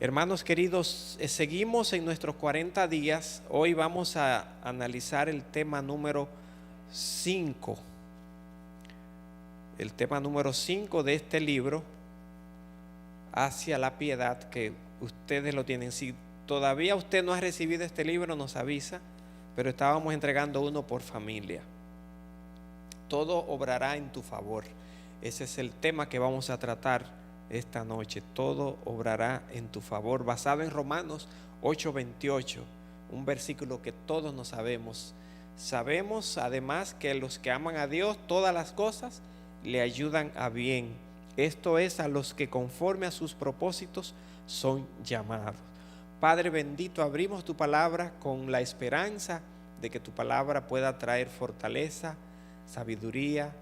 Hermanos queridos, seguimos en nuestros 40 días. Hoy vamos a analizar el tema número 5. El tema número 5 de este libro, Hacia la Piedad, que ustedes lo tienen. Si todavía usted no ha recibido este libro, nos avisa, pero estábamos entregando uno por familia. Todo obrará en tu favor. Ese es el tema que vamos a tratar esta noche. Todo obrará en tu favor, basado en Romanos 8:28, un versículo que todos nos sabemos. Sabemos además que los que aman a Dios, todas las cosas le ayudan a bien. Esto es, a los que conforme a sus propósitos son llamados. Padre bendito, abrimos tu palabra con la esperanza de que tu palabra pueda traer fortaleza, sabiduría,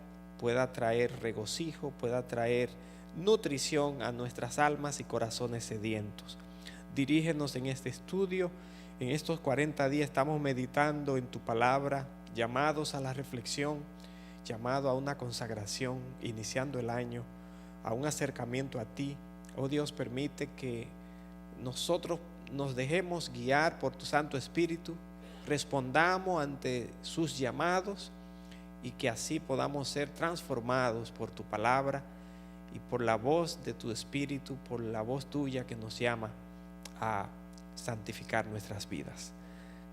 pueda traer regocijo, pueda traer nutrición a nuestras almas y corazones sedientos. Dirígenos en este estudio. En estos 40 días estamos meditando en tu palabra, llamados a la reflexión, llamado a una consagración, iniciando el año, a un acercamiento a ti. Oh Dios, permite que nosotros nos dejemos guiar por tu Santo Espíritu, respondamos ante sus llamados y que así podamos ser transformados por tu palabra y por la voz de tu Espíritu, por la voz tuya que nos llama a santificar nuestras vidas.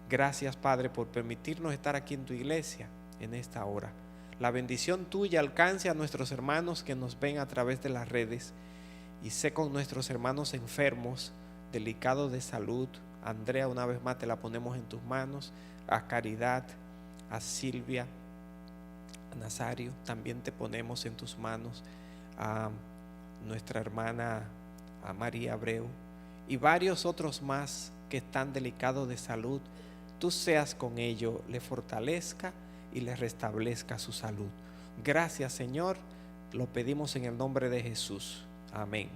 Gracias, Padre, por permitirnos estar aquí en tu iglesia en esta hora. La bendición tuya alcance a nuestros hermanos que nos ven a través de las redes, y sé con nuestros hermanos enfermos, delicados de salud. Andrea, una vez más te la ponemos en tus manos. A Caridad, a Silvia, a Nazario, también te ponemos en tus manos. A nuestra hermana, a María Abreu, y varios otros más que están delicados de salud. Tú seas con ellos, le fortalezca y le restablezca su salud. Gracias, Señor, lo pedimos en el nombre de Jesús. Amén.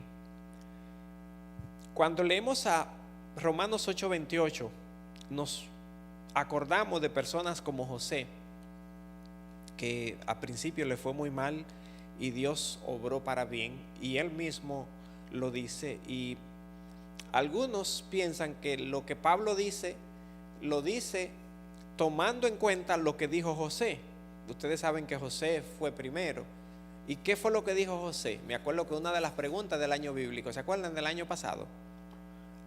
Cuando leemos a Romanos 8:28, nos acordamos de personas como José, que a principio le fue muy mal y Dios obró para bien, y él mismo lo dice. Y algunos piensan que lo que Pablo dice, lo dice tomando en cuenta lo que dijo José. Ustedes saben que José fue primero. ¿Y qué fue lo que dijo José? Me acuerdo que una de las preguntas del año bíblico, ¿se acuerdan del año pasado?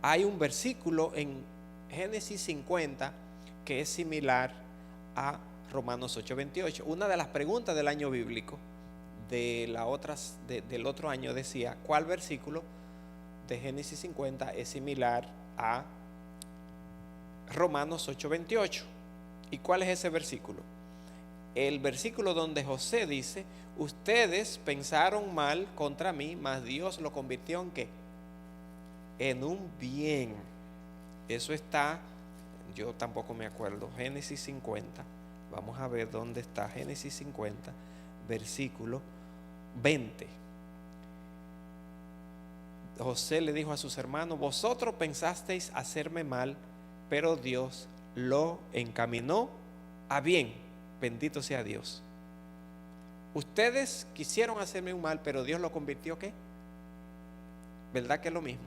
Hay un versículo en Génesis 50 que es similar a Romanos 8:28. Una de las preguntas del año bíblico del otro año decía: ¿cuál versículo de Génesis 50 es similar a Romanos 8:28? ¿Y cuál es ese versículo? El versículo donde José dice: ustedes pensaron mal contra mí, mas Dios lo convirtió ¿en qué? En un bien. Eso está, yo tampoco me acuerdo, Génesis 50. Vamos a ver dónde está Génesis 50, versículo 20. José le dijo a sus hermanos: vosotros pensasteis hacerme mal, pero Dios lo encaminó a bien. Bendito sea Dios. Ustedes quisieron hacerme un mal, pero Dios lo convirtió ¿qué? ¿Verdad que es lo mismo?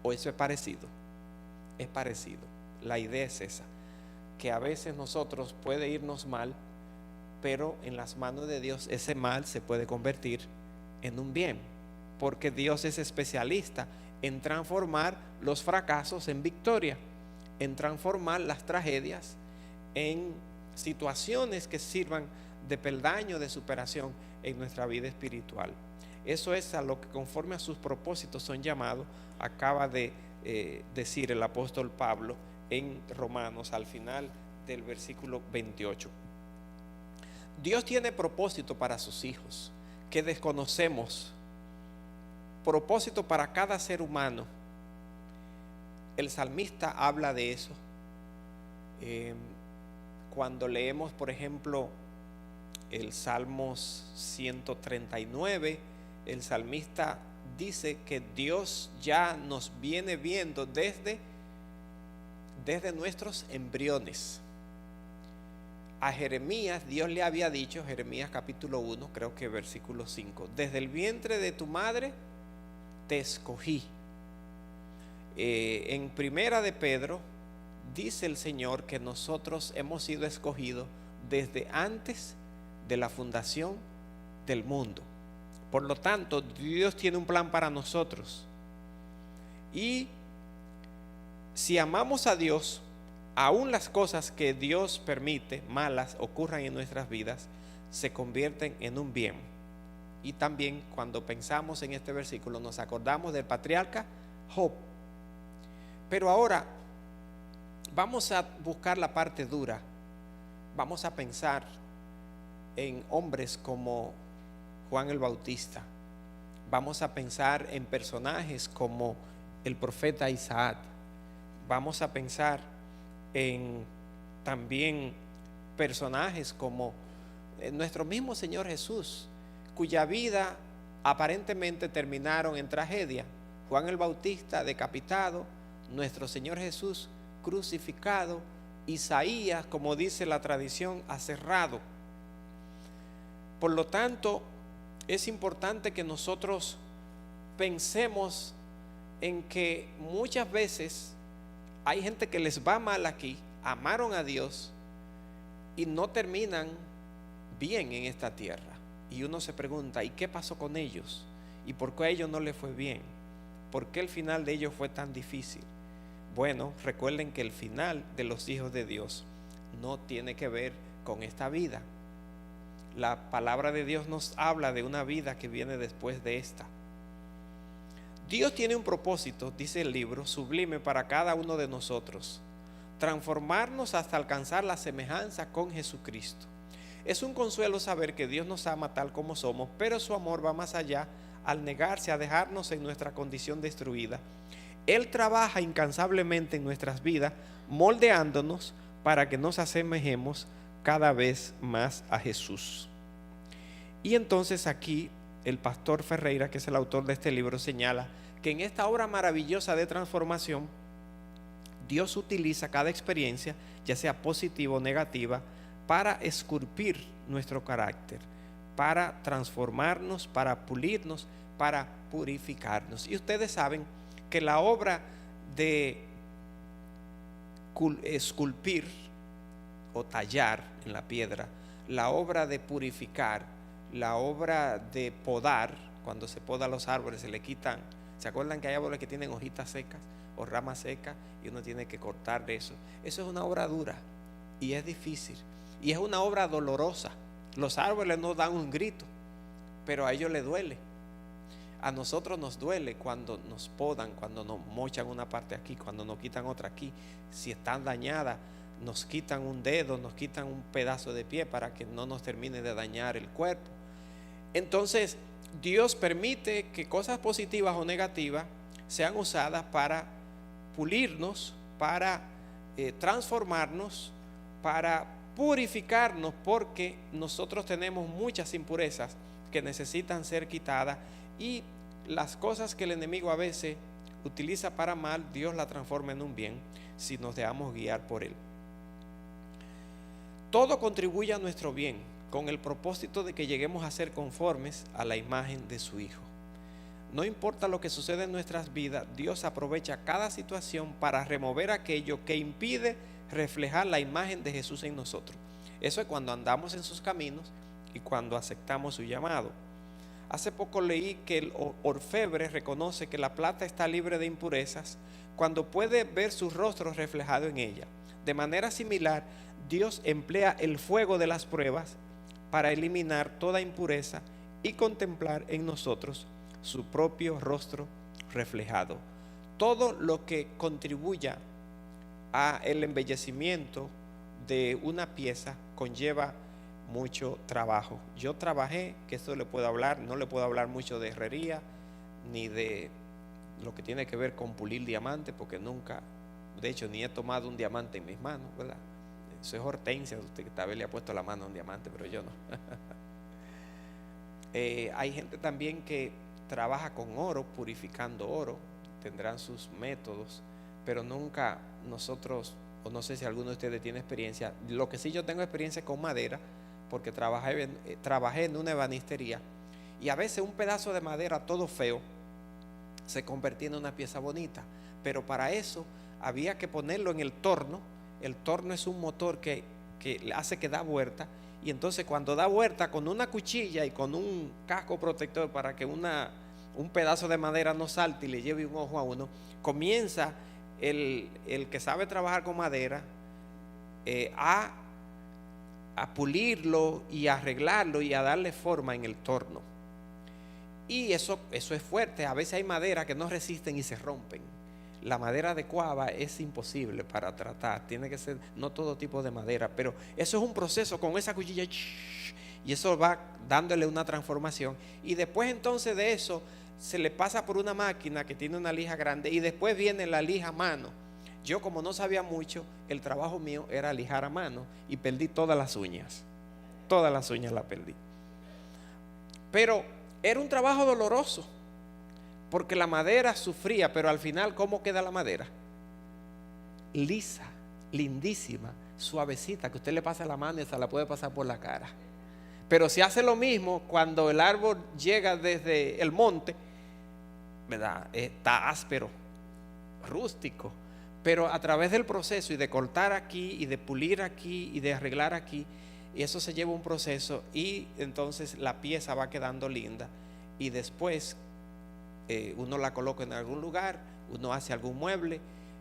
¿O eso es parecido? Es parecido. La idea es esa, que a veces nosotros puede irnos mal, pero en las manos de Dios ese mal se puede convertir en un bien, porque Dios es especialista en transformar los fracasos en victoria, en transformar las tragedias en situaciones que sirvan de peldaño de superación en nuestra vida espiritual. Eso es a lo que conforme a sus propósitos son llamados, acaba de decir el apóstol Pablo en Romanos al final del versículo 28. Dios tiene propósito para sus hijos que desconocemos, propósito para cada ser humano. El salmista habla de eso. Cuando leemos, por ejemplo, el Salmos 139, el salmista dice que Dios ya nos viene viendo desde nuestros embriones. A Jeremías, Dios le había dicho, Jeremías capítulo 1, creo que versículo 5: desde el vientre de tu madre te escogí, En Primera de Pedro dice el Señor que nosotros hemos sido escogidos desde antes de la fundación del mundo. Por lo tanto, Dios tiene un plan para nosotros. Y si amamos a Dios, aún las cosas que Dios permite, malas, ocurran en nuestras vidas, se convierten en un bien. Y también cuando pensamos en este versículo nos acordamos del patriarca Job. Pero ahora vamos a buscar la parte dura. Vamos a pensar en hombres como Juan el Bautista. Vamos a pensar en personajes como el profeta Isaac. Vamos a pensar en también personajes como nuestro mismo Señor Jesús, cuya vida aparentemente terminaron en tragedia. Juan el Bautista decapitado, nuestro Señor Jesús crucificado, Isaías, como dice la tradición, aserrado. Por lo tanto, es importante que nosotros pensemos en que muchas veces hay gente que les va mal aquí, amaron a Dios y no terminan bien en esta tierra. Y uno se pregunta, ¿y qué pasó con ellos? ¿Y por qué a ellos no les fue bien? ¿Por qué el final de ellos fue tan difícil? Bueno, recuerden que el final de los hijos de Dios no tiene que ver con esta vida. La palabra de Dios nos habla de una vida que viene después de esta. Dios tiene un propósito, dice el libro, sublime para cada uno de nosotros: transformarnos hasta alcanzar la semejanza con Jesucristo. Es un consuelo saber que Dios nos ama tal como somos, pero su amor va más allá al negarse a dejarnos en nuestra condición destruida. Él trabaja incansablemente en nuestras vidas, moldeándonos para que nos asemejemos cada vez más a Jesús. Y entonces aquí el pastor Ferreira, que es el autor de este libro, señala que en esta obra maravillosa de transformación, Dios utiliza cada experiencia, ya sea positiva o negativa, para esculpir nuestro carácter, para transformarnos, para pulirnos, para purificarnos. Y ustedes saben que la obra de esculpir o tallar en la piedra, la obra de purificar, la obra de podar, cuando se poda los árboles se le quitan, ¿se acuerdan que hay árboles que tienen hojitas secas o ramas secas y uno tiene que cortar de eso? Eso es una obra dura y es difícil y es una obra dolorosa. Los árboles no dan un grito, pero a ellos les duele. A nosotros nos duele cuando nos podan, cuando nos mochan una parte aquí, cuando nos quitan otra aquí. Si están dañadas, nos quitan un dedo, nos quitan un pedazo de pie para que no nos termine de dañar el cuerpo. Entonces, Dios permite que cosas positivas o negativas sean usadas para pulirnos, para transformarnos, para purificarnos, porque nosotros tenemos muchas impurezas que necesitan ser quitadas, y las cosas que el enemigo a veces utiliza para mal, Dios la transforma en un bien si nos dejamos guiar por él. Todo contribuye a nuestro bien con el propósito de que lleguemos a ser conformes a la imagen de su Hijo. No importa lo que sucede en nuestras vidas, Dios aprovecha cada situación para remover aquello que impide reflejar la imagen de Jesús en nosotros. Eso es cuando andamos en sus caminos y cuando aceptamos su llamado. Hace poco leí que el orfebre reconoce que la plata está libre de impurezas cuando puede ver su rostro reflejado en ella. De manera similar, Dios emplea el fuego de las pruebas para eliminar toda impureza y contemplar en nosotros su propio rostro reflejado. Todo lo que contribuya a el embellecimiento de una pieza conlleva mucho trabajo. Yo trabajé, que esto le puedo hablar, no le puedo hablar mucho de herrería ni de lo que tiene que ver con pulir diamantes, porque nunca, de hecho, ni he tomado un diamante en mis manos, ¿verdad? Eso es Hortensia, usted que tal vez le ha puesto la mano a un diamante, pero yo no. Hay gente también que trabaja con oro, purificando oro, tendrán sus métodos, pero nunca nosotros, o no sé si alguno de ustedes tiene experiencia. Lo que sí yo tengo experiencia con madera, porque trabajé en una ebanistería, y a veces un pedazo de madera todo feo se convertía en una pieza bonita. Pero para eso había que ponerlo en el torno. El torno es un motor que hace que da vuelta, y entonces cuando da vuelta, con una cuchilla y con un casco protector para que un pedazo de madera no salte y le lleve un ojo a uno, comienza el que sabe trabajar con madera a pulirlo y a arreglarlo y a darle forma en el torno. Y eso es fuerte. A veces hay madera que no resisten y se rompen. La madera de cuava es imposible para tratar, tiene que ser no todo tipo de madera, pero eso es un proceso con esa cuchilla, y eso va dándole una transformación, y después entonces de eso se le pasa por una máquina que tiene una lija grande, y después viene la lija a mano. Yo, como no sabía mucho, el trabajo mío era lijar a mano, y perdí todas las uñas las perdí, pero era un trabajo doloroso, porque la madera sufría, pero al final, ¿cómo queda la madera? Lisa, lindísima, suavecita, que usted le pasa la mano y se la puede pasar por la cara. Pero se hace lo mismo cuando el árbol llega desde el monte, ¿verdad? Está áspero, rústico, pero a través del proceso y de cortar aquí y de pulir aquí y de arreglar aquí, y eso se lleva un proceso, y entonces la pieza va quedando linda, y después uno la coloca en algún lugar, uno hace algún mueble,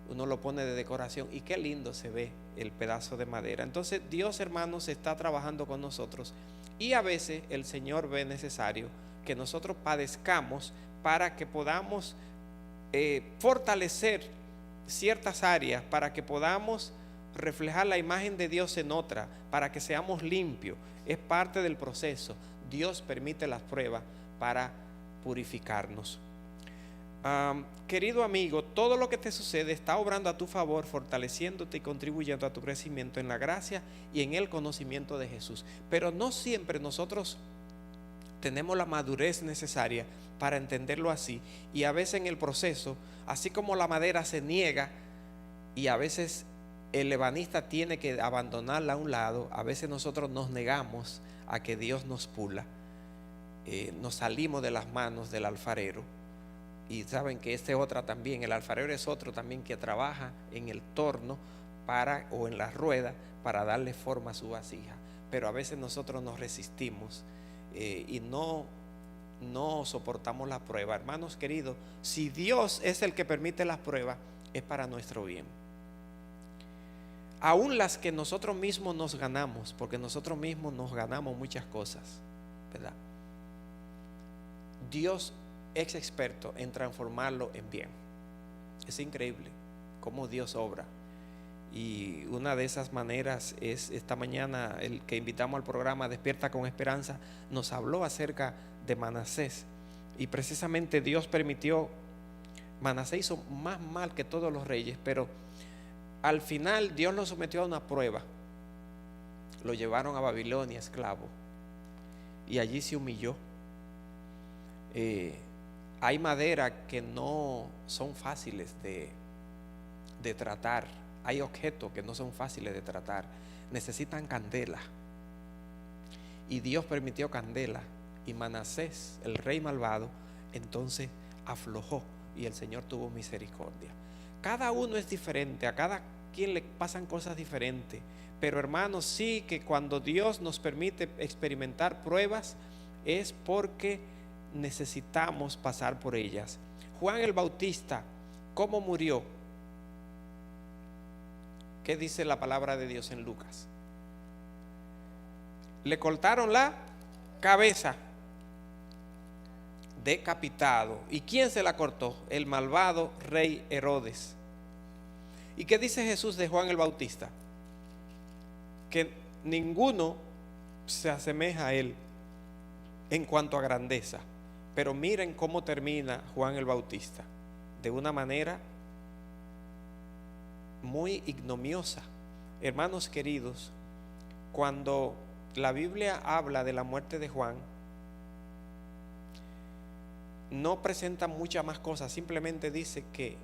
uno lo pone de decoración, y qué lindo se ve el pedazo de madera. Entonces Dios, hermanos, está trabajando con nosotros, y a veces el Señor ve necesario que nosotros padezcamos para que podamos fortalecer ciertas áreas, para que podamos reflejar la imagen de Dios en otra, para que seamos limpios. Es parte del proceso. Dios permite las pruebas para purificarnos. Querido amigo, todo lo que te sucede está obrando a tu favor, fortaleciéndote y contribuyendo a tu crecimiento en la gracia y en el conocimiento de Jesús. Pero no siempre nosotros tenemos la madurez necesaria para entenderlo así, y a veces en el proceso, así como la madera se niega y a veces el ebanista tiene que abandonarla a un lado, a veces nosotros nos negamos a que Dios nos pula, nos salimos de las manos del alfarero. Y saben que otra también, el alfarero es otro también que trabaja en el torno o en la rueda para darle forma a su vasija. Pero a veces nosotros nos resistimos y no soportamos la prueba. Hermanos queridos, si Dios es el que permite las pruebas, es para nuestro bien. Aún las que nosotros mismos nos ganamos, porque nosotros mismos nos ganamos muchas cosas, ¿verdad? Dios es experto en transformarlo en bien. Es increíble cómo Dios obra, y una de esas maneras es esta mañana el que invitamos al programa Despierta con Esperanza. Nos habló acerca de Manasés, y precisamente Dios permitió. Manasés hizo más mal que todos los reyes, pero al final Dios lo sometió a una prueba. Lo llevaron a Babilonia esclavo, y allí se humilló. Hay madera que no son fáciles de tratar. Hay objetos que no son fáciles de tratar. Necesitan candela. Y Dios permitió candela. Y Manasés, el rey malvado, entonces aflojó, y el Señor tuvo misericordia. Cada uno es diferente. A cada quien le pasan cosas diferentes. Pero hermanos, sí que cuando Dios nos permite experimentar pruebas, es porque necesitamos pasar por ellas. Juan el Bautista, ¿cómo murió? ¿Qué dice la palabra de Dios en Lucas? Le cortaron la cabeza, decapitado. ¿Y quién se la cortó? El malvado rey Herodes. ¿Y qué dice Jesús de Juan el Bautista? Que ninguno se asemeja a él en cuanto a grandeza. Pero miren cómo termina Juan el Bautista, de una manera muy ignominiosa. Hermanos queridos, cuando la Biblia habla de la muerte de Juan, no presenta muchas más cosas. Simplemente dice que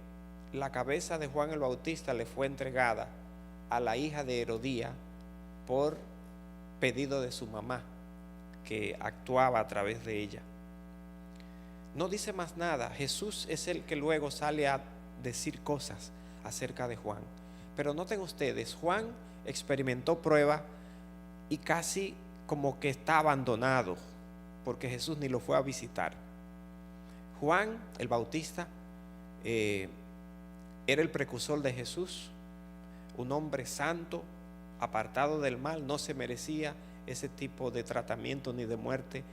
la cabeza de Juan el Bautista le fue entregada a la hija de Herodía por pedido de su mamá, que actuaba a través de ella. No dice más nada. Jesús es el que luego sale a decir cosas acerca de Juan. Pero noten ustedes, Juan experimentó prueba y casi como que está abandonado, porque Jesús ni lo fue a visitar. Juan el Bautista era el precursor de Jesús, un hombre santo, apartado del mal, no se merecía ese tipo de tratamiento ni de muerte.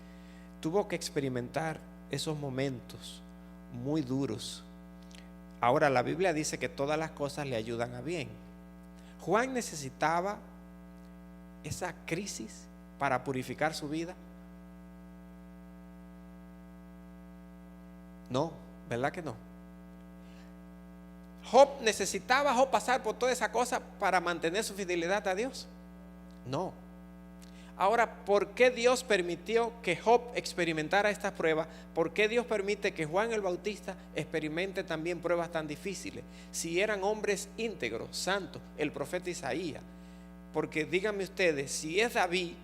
Tuvo que experimentar esos momentos muy duros. Ahora la Biblia dice que todas las cosas le ayudan a bien. Juan necesitaba esa crisis para purificar su vida. No, ¿verdad que no? ¿Necesitaba Job pasar por toda esa cosa para mantener su fidelidad a Dios? No. Ahora, ¿por qué Dios permitió que Job experimentara estas pruebas? ¿Por qué Dios permite que Juan el Bautista experimente también pruebas tan difíciles? Si eran hombres íntegros, santos, el profeta Isaías. Porque díganme ustedes, si es David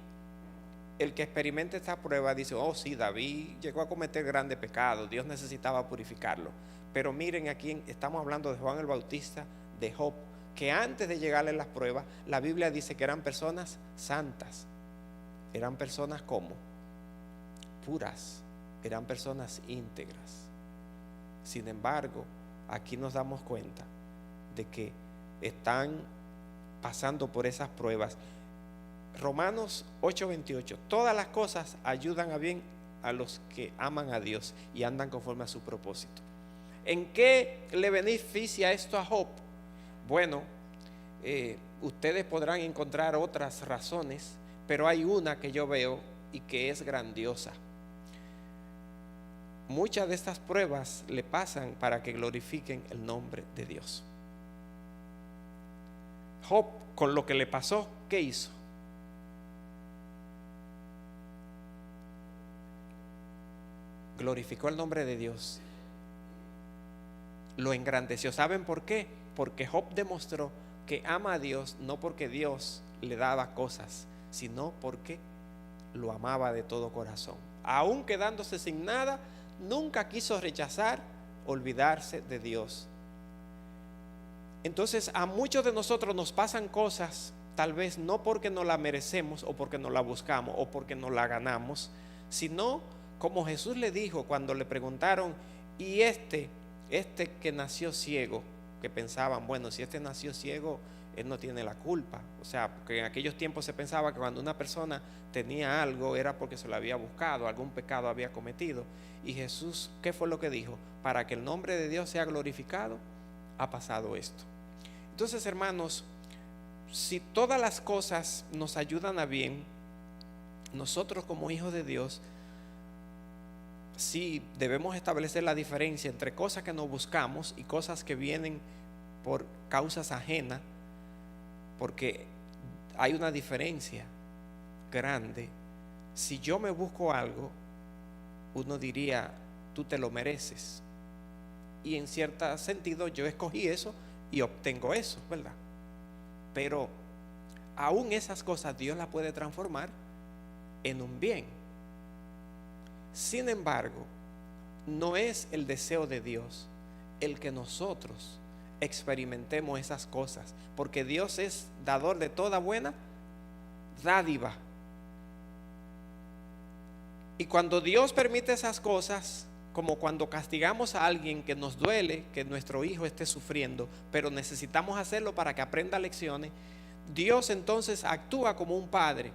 el que experimenta esta prueba, dice, oh sí, David llegó a cometer grandes pecados, Dios necesitaba purificarlo. Pero miren, aquí estamos hablando de Juan el Bautista, de Job, que antes de llegarle las pruebas, la Biblia dice que eran personas santas. Eran personas como puras, eran personas íntegras. Sin embargo, aquí nos damos cuenta de que están pasando por esas pruebas. Romanos 8:28, todas las cosas ayudan a bien a los que aman a Dios y andan conforme a su propósito. ¿En qué le beneficia esto a Job? Bueno, ustedes podrán encontrar otras razones, pero hay una que yo veo y que es grandiosa. Muchas de estas pruebas le pasan para que glorifiquen el nombre de Dios. Job, con lo que le pasó, ¿qué hizo? Glorificó el nombre de Dios. Lo engrandeció. ¿Saben por qué? Porque Job demostró que ama a Dios no porque Dios le daba cosas, sino porque lo amaba de todo corazón. Aún quedándose sin nada, nunca quiso rechazar, olvidarse de Dios. Entonces a muchos de nosotros nos pasan cosas, tal vez no porque no la merecemos o porque no la buscamos o porque no la ganamos, sino como Jesús le dijo cuando le preguntaron, y este que nació ciego, que pensaban, bueno, si este nació ciego, él no tiene la culpa. O sea, porque en aquellos tiempos se pensaba que cuando una persona tenía algo era porque se lo había buscado, algún pecado había cometido. Y Jesús, ¿qué fue lo que dijo? Para que el nombre de Dios sea glorificado, ha pasado esto. Entonces, hermanos, si todas las cosas nos ayudan a bien, nosotros como hijos de Dios, sí debemos establecer la diferencia entre cosas que nos buscamos y cosas que vienen por causas ajenas, porque hay una diferencia grande. Si yo me busco algo, uno diría, tú te lo mereces, y en cierto sentido yo escogí eso y obtengo eso, ¿verdad? Pero aún esas cosas Dios las puede transformar en un bien. Sin embargo, no es el deseo de Dios el que nosotros experimentemos esas cosas, porque Dios es dador de toda buena dádiva. Y cuando Dios permite esas cosas, como cuando castigamos a alguien que nos duele que nuestro hijo esté sufriendo, pero necesitamos hacerlo para que aprenda lecciones, Dios entonces actúa como un padre.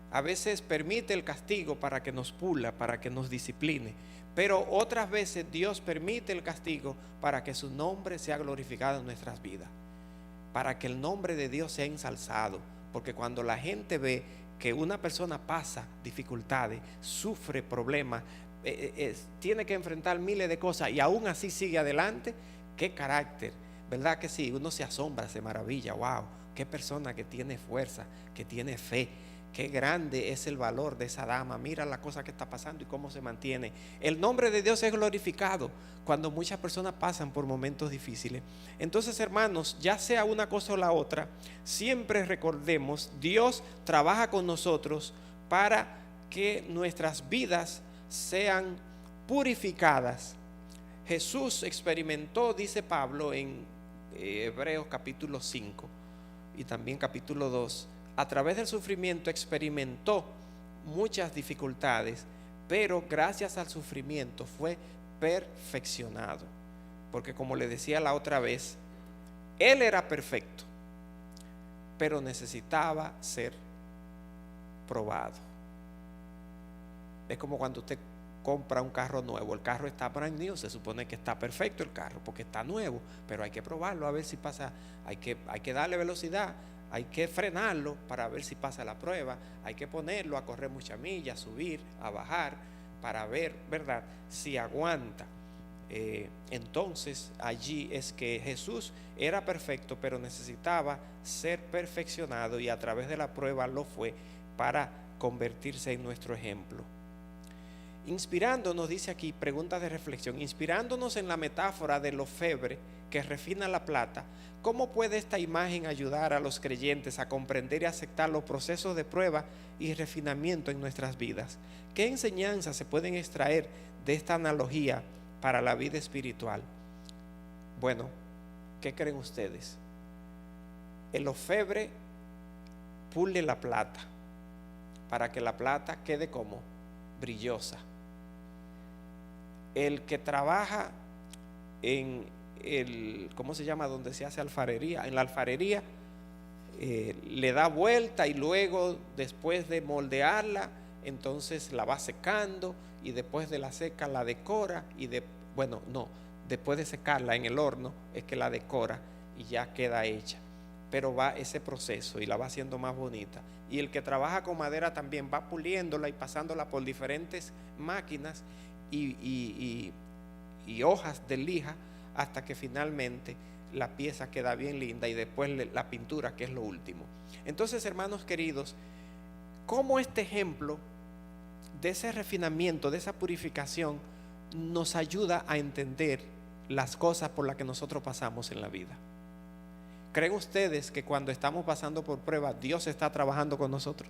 A veces permite el castigo para que nos pula, para que nos discipline, pero otras veces Dios permite el castigo para que su nombre sea glorificado en nuestras vidas, para que el nombre de Dios sea ensalzado. Porque cuando la gente ve que una persona pasa dificultades, sufre problemas, tiene que enfrentar miles de cosas y aún así sigue adelante, qué carácter, ¿verdad que sí? Uno se asombra, se maravilla, wow, qué persona que tiene fuerza, que tiene fe. Qué grande es el valor de esa dama. Mira la cosa que está pasando y cómo se mantiene. El nombre de Dios es glorificado cuando muchas personas pasan por momentos difíciles. Entonces, hermanos, ya sea una cosa o la otra, siempre recordemos, Dios trabaja con nosotros para que nuestras vidas sean purificadas. Jesús experimentó, dice Pablo en Hebreos capítulo 5 y también capítulo 2, a través del sufrimiento experimentó muchas dificultades, pero gracias al sufrimiento fue perfeccionado. Porque como le decía la otra vez, Él era perfecto, pero necesitaba ser probado. Es como cuando usted compra un carro nuevo, el carro está brand new, se supone que está perfecto el carro porque está nuevo, pero hay que probarlo a ver si pasa, hay que darle velocidad, hay que frenarlo para ver si pasa la prueba, hay que ponerlo a correr muchas millas, subir, a bajar, para ver, ¿verdad?, si aguanta. Entonces allí es que Jesús era perfecto, pero necesitaba ser perfeccionado, y a través de la prueba lo fue para convertirse en nuestro ejemplo. Inspirándonos, dice aquí, preguntas de reflexión, inspirándonos en la metáfora del orfebre que refina la plata, ¿cómo puede esta imagen ayudar a los creyentes a comprender y aceptar los procesos de prueba y refinamiento en nuestras vidas? ¿Qué enseñanzas se pueden extraer de esta analogía para la vida espiritual? Bueno, ¿qué creen ustedes? El orfebre pule la plata para que la plata quede como brillosa. El que trabaja en el, ¿cómo se llama?, donde se hace alfarería, en la alfarería, le da vuelta y luego, después de moldearla, entonces la va secando, y después de la seca la decora, y después de secarla en el horno es que la decora y ya queda hecha. Pero va ese proceso y la va haciendo más bonita. Y el que trabaja con madera también va puliéndola y pasándola por diferentes máquinas y hojas de lija, hasta que finalmente la pieza queda bien linda, y después la pintura, que es lo último. Entonces, hermanos queridos, ¿cómo este ejemplo de ese refinamiento, de esa purificación, nos ayuda a entender las cosas por las que nosotros pasamos en la vida? ¿Creen ustedes que cuando estamos pasando por pruebas, Dios está trabajando con nosotros?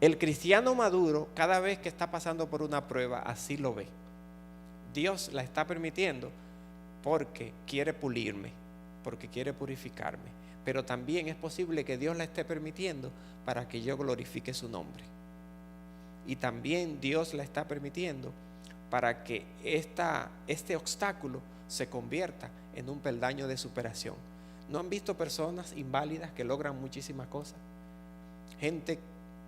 El cristiano maduro, cada vez que está pasando por una prueba, así lo ve. Dios la está permitiendo porque quiere pulirme, porque quiere purificarme. Pero también es posible que Dios la esté permitiendo para que yo glorifique su nombre. Y también Dios la está permitiendo para que este obstáculo se convierta en un peldaño de superación. ¿No han visto personas inválidas que logran muchísimas cosas? Gente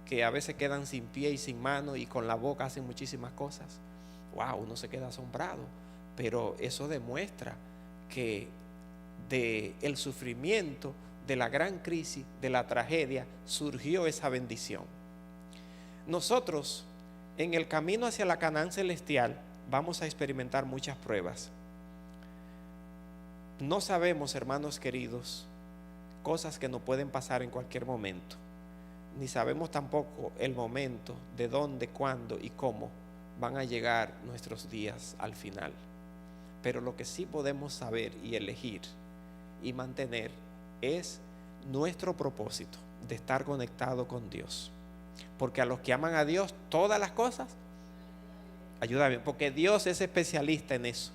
que a veces quedan sin pie y sin mano, y con la boca hacen muchísimas cosas. Wow, uno se queda asombrado. Pero eso demuestra que del sufrimiento, de la gran crisis, de la tragedia, surgió esa bendición. Nosotros, en el camino hacia la Canaán celestial, vamos a experimentar muchas pruebas. No sabemos, hermanos queridos, cosas que nos pueden pasar en cualquier momento. Ni sabemos tampoco el momento de dónde, cuándo y cómo van a llegar nuestros días al final. Pero lo que sí podemos saber y elegir y mantener es nuestro propósito de estar conectado con Dios. Porque a los que aman a Dios, todas las cosas ayudan bien, porque Dios es especialista en eso.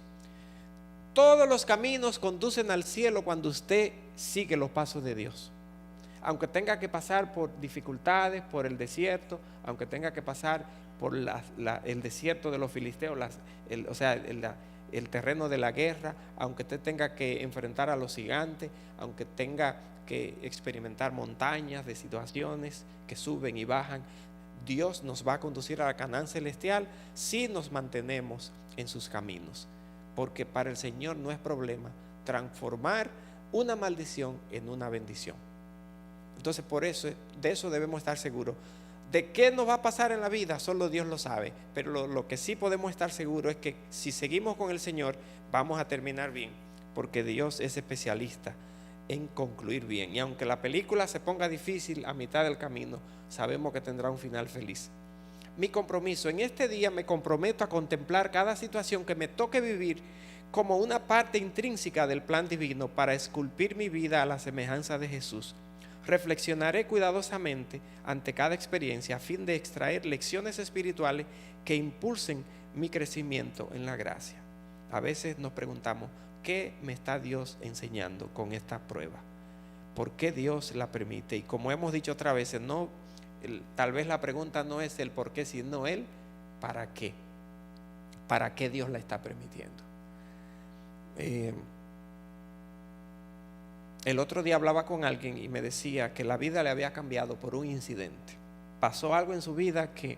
Todos los caminos conducen al cielo cuando usted sigue los pasos de Dios. Aunque tenga que pasar por dificultades, por el desierto, aunque tenga que pasar por el desierto de los filisteos, el terreno de la guerra, aunque usted tenga que enfrentar a los gigantes, aunque tenga que experimentar montañas de situaciones que suben y bajan, Dios nos va a conducir a la Canaán celestial si nos mantenemos en sus caminos. Porque para el Señor no es problema transformar una maldición en una bendición. Entonces, por eso, de eso debemos estar seguros. ¿De qué nos va a pasar en la vida? Solo Dios lo sabe. Pero lo que sí podemos estar seguros es que si seguimos con el Señor, vamos a terminar bien, porque Dios es especialista en concluir bien. Y aunque la película se ponga difícil a mitad del camino, sabemos que tendrá un final feliz. Mi compromiso: en este día me comprometo a contemplar cada situación que me toque vivir como una parte intrínseca del plan divino para esculpir mi vida a la semejanza de Jesús. Reflexionaré cuidadosamente ante cada experiencia a fin de extraer lecciones espirituales que impulsen mi crecimiento en la gracia. A veces nos preguntamos, ¿qué me está Dios enseñando con esta prueba? ¿Por qué Dios la permite? Y como hemos dicho otras veces, tal vez la pregunta no es el por qué, sino el para qué. ¿Para qué Dios la está permitiendo? El otro día hablaba con alguien y me decía que la vida le había cambiado por un incidente. Pasó algo en su vida que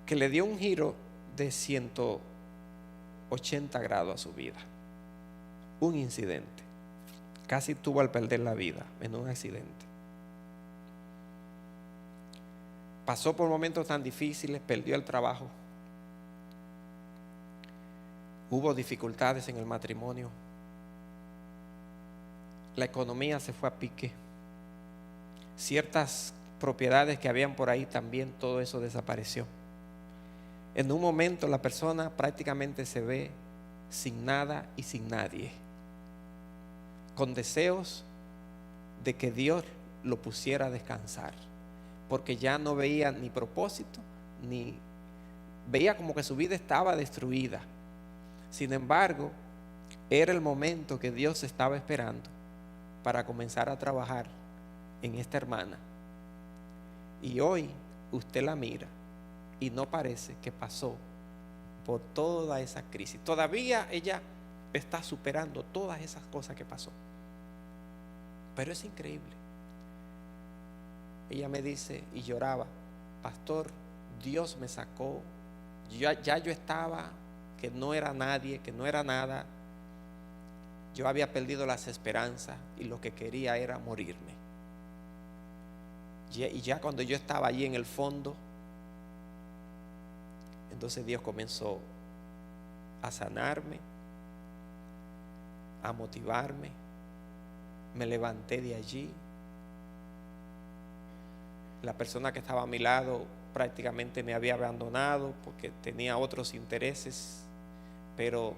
le dio un giro de 180 grados a su vida. Un incidente. Casi tuvo al perder la vida en un accidente. Pasó por momentos tan difíciles, perdió el trabajo. Hubo dificultades en el matrimonio. La economía se fue a pique. Ciertas propiedades que habían por ahí también, todo eso desapareció. En un momento la persona prácticamente se ve sin nada y sin nadie, con deseos de que Dios lo pusiera a descansar, porque ya no veía ni propósito, ni veía como que su vida estaba destruida. Sin embargo, era el momento que Dios estaba esperando para comenzar a trabajar en esta hermana. Y hoy usted la mira y no parece que pasó por toda esa crisis. Todavía ella está superando todas esas cosas que pasó. Pero es increíble. Ella me dice y lloraba, pastor, Dios me sacó. Ya yo estaba, que no era nadie, que no era nada. Yo había perdido las esperanzas y lo que quería era morirme. Y ya cuando yo estaba allí en el fondo, entonces Dios comenzó a sanarme, a motivarme. Me levanté de allí. La persona que estaba a mi lado prácticamente me había abandonado porque tenía otros intereses, pero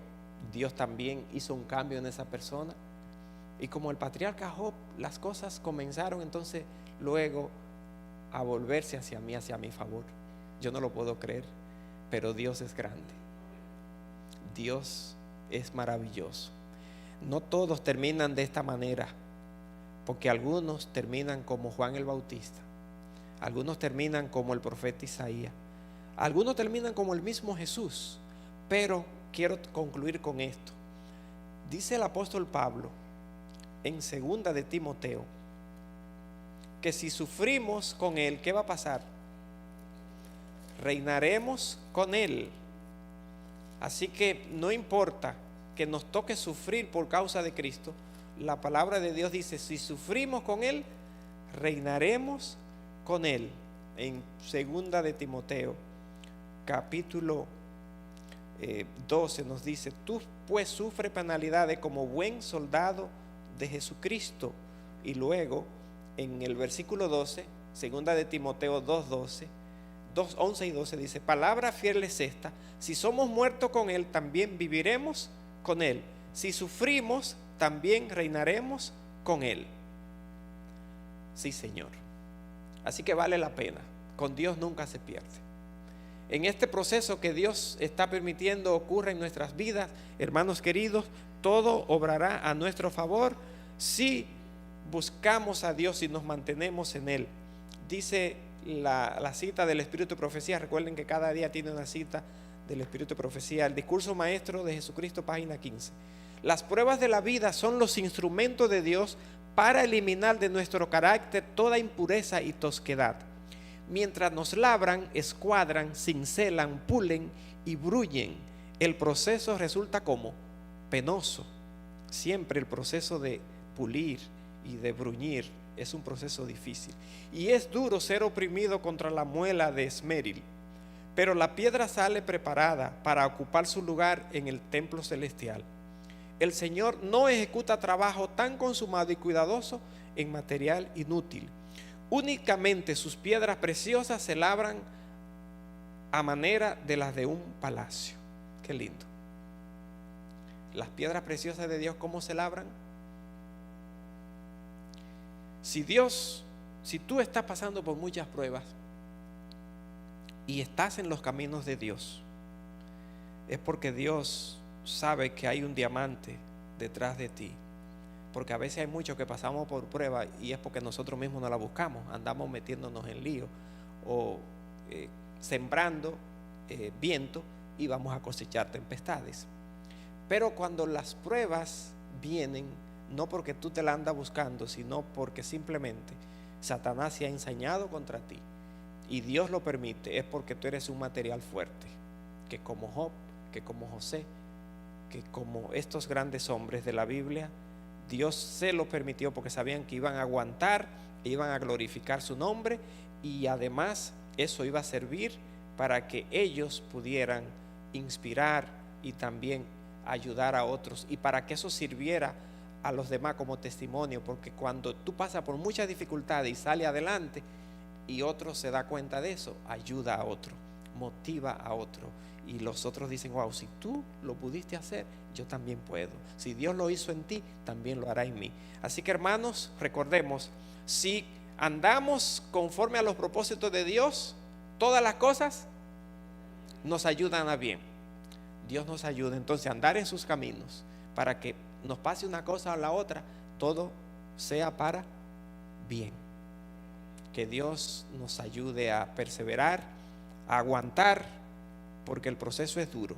Dios también hizo un cambio en esa persona. Y como el patriarca Job, las cosas comenzaron entonces luego a volverse hacia mí, hacia mi favor. Yo no lo puedo creer, pero Dios es grande. Dios es maravilloso. No todos terminan de esta manera, porque algunos terminan como Juan el Bautista, algunos terminan como el profeta Isaías, algunos terminan como el mismo Jesús. Pero quiero concluir con esto. Dice el apóstol Pablo en 2 de Timoteo que si sufrimos con él, ¿qué va a pasar? Reinaremos con él. Así que no importa que nos toque sufrir por causa de Cristo, la palabra de Dios dice, si sufrimos con él, reinaremos con él. En 2 de Timoteo capítulo 12 nos dice, tú pues sufre penalidades como buen soldado de Jesucristo. Y luego en el versículo 12, 2 de Timoteo 2:11 y 12 dice, palabra fiel es esta, si somos muertos con él, también viviremos con él. Si sufrimos, también reinaremos con él. Sí, Señor. Así que vale la pena. Con Dios nunca se pierde. En este proceso que Dios está permitiendo ocurra en nuestras vidas, hermanos queridos, todo obrará a nuestro favor si buscamos a Dios y nos mantenemos en él. Dice la cita del Espíritu de Profecía. Recuerden que cada día tiene una cita del Espíritu de Profecía. El discurso maestro de Jesucristo, página 15. Las pruebas de la vida son los instrumentos de Dios para eliminar de nuestro carácter toda impureza y tosquedad. Mientras nos labran, escuadran, cincelan, pulen y brullen, el proceso resulta como penoso. Siempre el proceso de pulir y de bruñir es un proceso difícil. Y es duro ser oprimido contra la muela de esmeril, pero la piedra sale preparada para ocupar su lugar en el templo celestial. El Señor no ejecuta trabajo tan consumado y cuidadoso en material inútil. Únicamente sus piedras preciosas se labran a manera de las de un palacio. Qué lindo. Las piedras preciosas de Dios, ¿cómo se labran? Si tú estás pasando por muchas pruebas, y estás en los caminos de Dios, es porque Dios sabe que hay un diamante detrás de ti. Porque a veces hay muchos que pasamos por prueba y es porque nosotros mismos no la buscamos, andamos metiéndonos en lío o sembrando viento y vamos a cosechar tempestades. Pero cuando las pruebas vienen, no porque tú te la andas buscando, sino porque simplemente Satanás se ha ensañado contra ti y Dios lo permite, es porque tú eres un material fuerte, que como Job, que como José, que como estos grandes hombres de la Biblia, Dios se lo permitió porque sabían que iban a aguantar, iban a glorificar su nombre, y además eso iba a servir para que ellos pudieran inspirar y también ayudar a otros, y para que eso sirviera a los demás como testimonio, porque cuando tú pasas por muchas dificultades y sales adelante y otro se da cuenta de eso, ayuda a otro, motiva a otro, y los otros dicen: wow, si tú lo pudiste hacer, yo también puedo. Si Dios lo hizo en ti, también lo hará en mí. Así que, hermanos, recordemos, si andamos conforme a los propósitos de Dios, todas las cosas nos ayudan a bien. Dios nos ayuda entonces a andar en sus caminos, para que nos pase una cosa o la otra, todo sea para bien. Que Dios nos ayude a perseverar, a aguantar, porque el proceso es duro,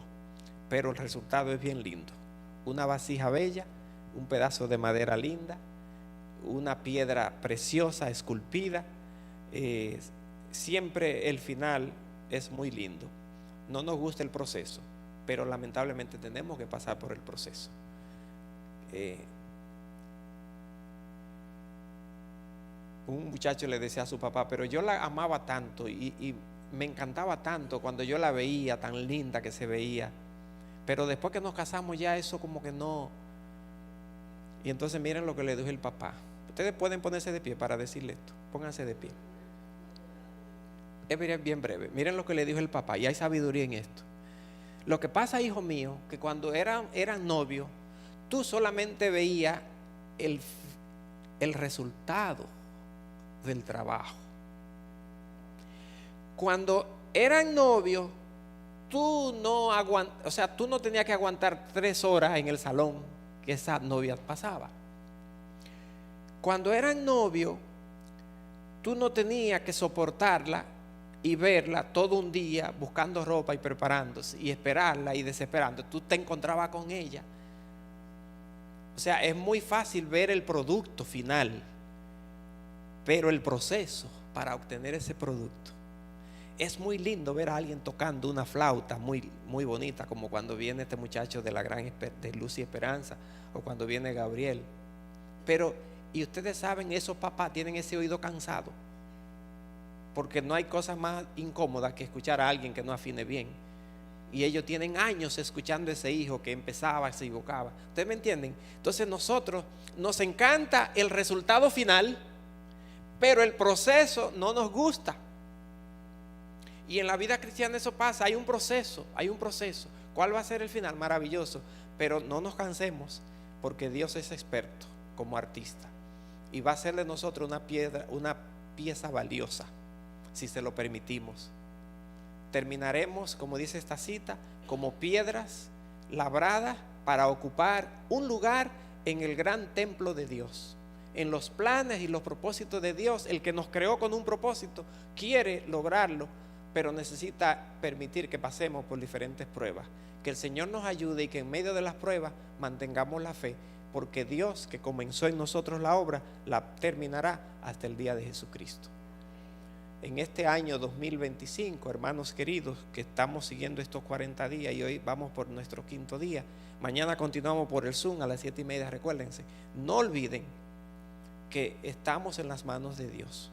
pero el resultado es bien lindo. Una vasija bella, un pedazo de madera linda, una piedra preciosa, esculpida. Siempre el final es muy lindo. No nos gusta el proceso, pero lamentablemente tenemos que pasar por el proceso. Un muchacho le decía a su papá: pero yo la amaba tanto y me encantaba tanto cuando yo la veía, tan linda que se veía, pero después que nos casamos ya eso como que no. Y entonces miren lo que le dijo el papá. Ustedes pueden ponerse de pie para decirle esto. Pónganse de pie. Es bien breve. Miren lo que le dijo el papá, y hay sabiduría en esto. Lo que pasa, hijo mío, que cuando eran novios, tú solamente veías el resultado del trabajo. Cuando eran novios, tú no tenías que aguantar 3 horas en el salón que esa novia pasaba. Cuando eran novios, tú no tenías que soportarla y verla todo un día buscando ropa y preparándose, y esperarla y desesperando. Tú te encontrabas con ella. O sea, es muy fácil ver el producto final, pero el proceso para obtener ese producto. Es muy lindo ver a alguien tocando una flauta muy, muy bonita, como cuando viene este muchacho de de Luz y Esperanza, o cuando viene Gabriel. Pero, y ustedes saben, esos papás tienen ese oído cansado, porque no hay cosa más incómoda que escuchar a alguien que no afine bien. Y ellos tienen años escuchando a ese hijo que empezaba, se equivocaba. ¿Ustedes me entienden? Entonces nosotros nos encanta el resultado final, pero el proceso no nos gusta. Y en la vida cristiana eso pasa, hay un proceso. ¿Cuál va a ser el final? Maravilloso. Pero no nos cansemos, porque Dios es experto como artista, y va a hacer de nosotros una pieza valiosa, si se lo permitimos. Terminaremos, como dice esta cita, como piedras labradas para ocupar un lugar en el gran templo de Dios. En los planes y los propósitos de Dios, el que nos creó con un propósito quiere lograrlo, pero necesita permitir que pasemos por diferentes pruebas. Que el Señor nos ayude y que en medio de las pruebas mantengamos la fe, porque Dios, que comenzó en nosotros la obra, la terminará hasta el día de Jesucristo. En este año 2025, hermanos queridos, que estamos siguiendo estos 40 días y hoy vamos por nuestro 5.º día. Mañana continuamos por el Zoom a las 7:30, recuérdense. No olviden que estamos en las manos de Dios.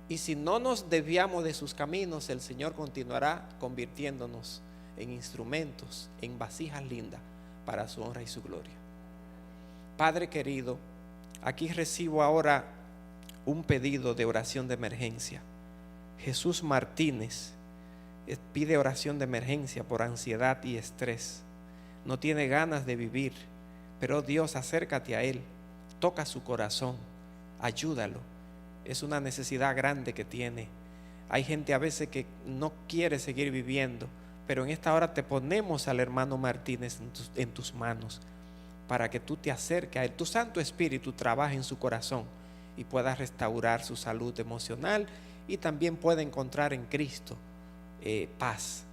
Y si no nos desviamos de sus caminos, el Señor continuará convirtiéndonos en instrumentos, en vasijas lindas para su honra y su gloria. Padre querido, aquí recibo ahora un pedido de oración de emergencia. Jesús Martínez pide oración de emergencia por ansiedad y estrés. No tiene ganas de vivir, pero Dios, acércate a él, toca su corazón, ayúdalo. Es una necesidad grande que tiene. Hay gente a veces que no quiere seguir viviendo, pero en esta hora te ponemos al hermano Martínez en tus manos, para que tú te acerques a él. Tu Santo Espíritu trabaje en su corazón y pueda restaurar su salud emocional, y también pueda encontrar en Cristo paz,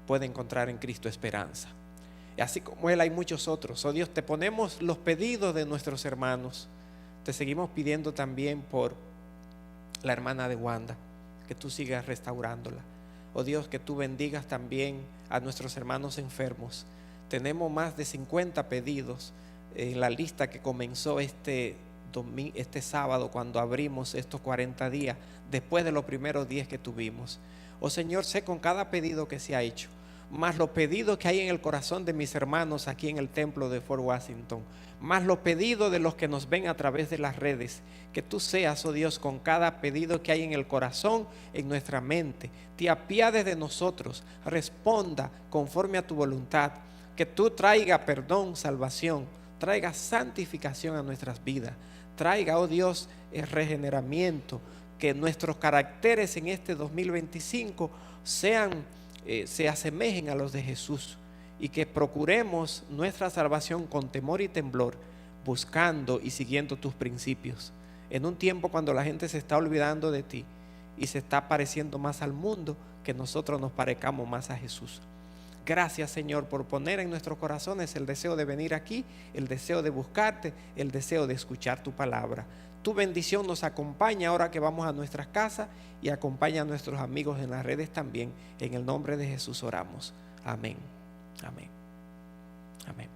puede encontrar en Cristo esperanza. Y así como él, hay muchos otros. Oh Dios, te ponemos los pedidos de nuestros hermanos. Te seguimos pidiendo también por la hermana de Wanda, que tú sigas restaurándola. Oh Dios, que tú bendigas también a nuestros hermanos enfermos. Tenemos más de 50 pedidos en la lista que comenzó este sábado, cuando abrimos estos 40 días, después de los primeros 10 que tuvimos. Oh Señor, sé con cada pedido que se ha hecho, más los pedidos que hay en el corazón de mis hermanos aquí en el templo de Fort Washington, más los pedidos de los que nos ven a través de las redes. Que tú seas, oh Dios, con cada pedido que hay en el corazón, en nuestra mente. Te apiades de nosotros, responda conforme a tu voluntad. Que tú traiga perdón, salvación, traiga santificación a nuestras vidas, traiga, oh Dios, el regeneramiento. Que nuestros caracteres en este 2025 se asemejen a los de Jesús, y que procuremos nuestra salvación con temor y temblor, buscando y siguiendo tus principios. En un tiempo cuando la gente se está olvidando de ti y se está pareciendo más al mundo, que nosotros nos parezcamos más a Jesús. Gracias, Señor, por poner en nuestros corazones el deseo de venir aquí, el deseo de buscarte, el deseo de escuchar tu palabra. Tu bendición nos acompaña ahora que vamos a nuestras casas, y acompaña a nuestros amigos en las redes también. En el nombre de Jesús oramos. Amén. Amén. Amén.